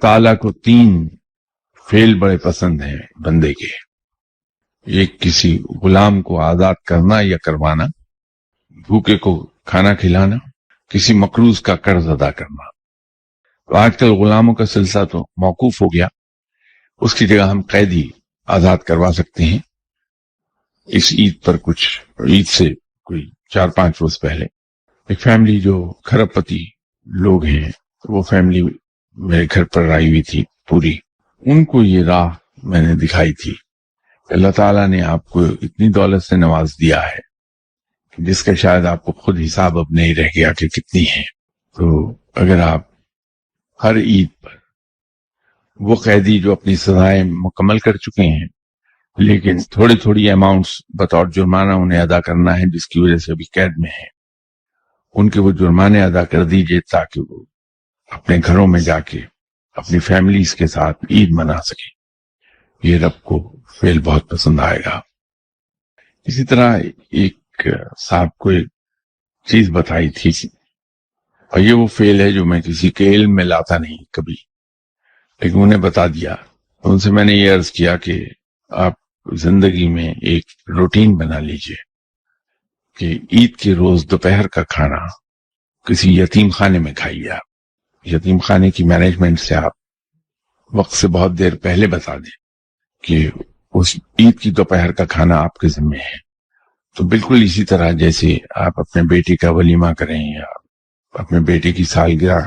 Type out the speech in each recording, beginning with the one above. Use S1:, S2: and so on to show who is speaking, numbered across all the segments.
S1: تعالیٰ کو 3 فعل بڑے پسند ہیں بندے کے. ایک کسی غلام کو آزاد کرنا یا کروانا، بھوکے کو کھانا کھلانا، کسی مقروض کا قرض ادا کرنا. تو آج کل غلاموں کا سلسلہ تو موقوف ہو گیا، اس کی جگہ ہم قیدی آزاد کروا سکتے ہیں. اس عید پر عید سے کوئی 4-5 روز پہلے ایک فیملی جو کھرب پتی لوگ ہیں، وہ فیملی میرے گھر پر آئی ہوئی تھی پوری. ان کو یہ راہ میں نے دکھائی تھی. اللہ تعالیٰ نے آپ کو اتنی دولت سے نواز دیا ہے جس کا شاید آپ کو خود حساب اب نہیں رہ گیا کہ کتنی ہے. تو اگر آپ ہر عید پر وہ قیدی جو اپنی سزائیں مکمل کر چکے ہیں لیکن تھوڑی اماؤنٹس بطور جرمانہ انہیں ادا کرنا ہے جس کی وجہ سے ابھی قید میں ہیں، ان کے وہ جرمانے ادا کر دیجئے تاکہ وہ اپنے گھروں میں جا کے اپنی فیملیز کے ساتھ عید منا سکیں. یہ رب کو فعل بہت پسند آئے گا. اسی طرح ایک صاحب کو ایک چیز بتائی تھی، اور یہ وہ فعل ہے جو میں کسی کے علم میں لاتا نہیں کبھی، لیکن انہیں بتا دیا. ان سے میں نے یہ عرض کیا کہ آپ زندگی میں ایک روٹین بنا لیجئے کہ عید کے روز دوپہر کا کھانا کسی یتیم خانے میں کھائیے. آپ یتیم خانے کی مینجمنٹ سے آپ وقت سے بہت دیر پہلے بتا دیں کہ اس عید کی دوپہر کا کھانا آپ کے ذمہ ہے. تو بالکل اسی طرح جیسے آپ اپنے بیٹے کا ولیمہ کریں یا اپنے بیٹے کی سالگرہ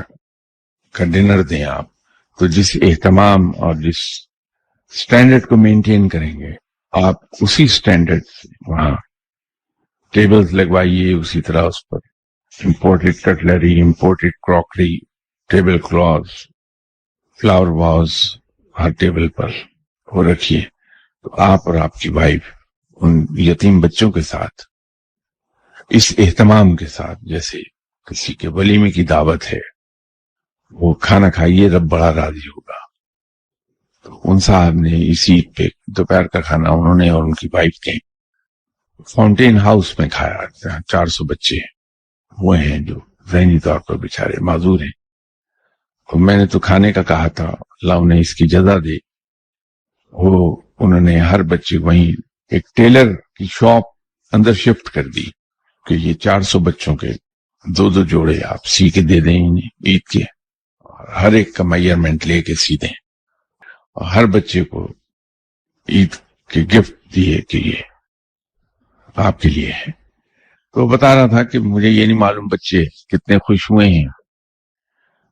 S1: کا ڈنر دیں، آپ تو جس اہتمام اور جس سٹینڈرڈ کو مینٹین کریں گے آپ اسی سٹینڈرڈ سے وہاں ٹیبلز لگوائیے. اسی طرح اس پر imported cutlery, imported crockery, table cloth, flower vase ہر ٹیبل پر وہ رکھیے. تو آپ اور آپ کی وائف ان یتیم بچوں کے ساتھ اس اہتمام کے ساتھ جیسے کسی کے ولیمے کی دعوت ہے وہ کھانا کھائیے، رب بڑا راضی ہوگا. تو ان صاحب نے اسی پہ دوپہر کا کھانا انہوں نے اور ان کی وائف نے فاؤنٹین ہاؤس میں کھایا. 400 بچے وہ ہیں جو ذہنی طور پر بیچارے معذور ہیں. تو میں نے تو کھانے کا کہا تھا، اللہ انہیں اس کی جزا دے. وہ انہوں نے ہر بچے وہیں ایک ٹیلر کی شاپ اندر شفٹ کر دی کہ یہ 400 بچوں کے 2 جوڑے آپ سی کے دے دیں انہیں عید کے، ہر ایک کا میئرمنٹ لے کے سی دیں، اور ہر بچے کو عید کے گفٹ دیے کہ یہ آپ کے لیے ہے. تو بتا رہا تھا کہ مجھے یہ نہیں معلوم بچے کتنے خوش ہوئے ہیں،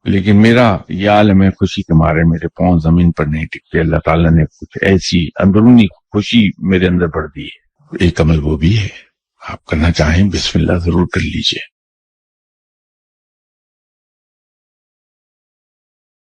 S1: لیکن میرا یہ عالم ہے خوشی کے مارے میرے پاؤں زمین پر نہیں ٹکتے. اللہ تعالیٰ نے کچھ ایسی اندرونی خوشی میرے اندر بڑھ دی ہے. ایک عمل وہ بھی ہے، آپ کرنا چاہیں بسم اللہ ضرور کر لیجئے.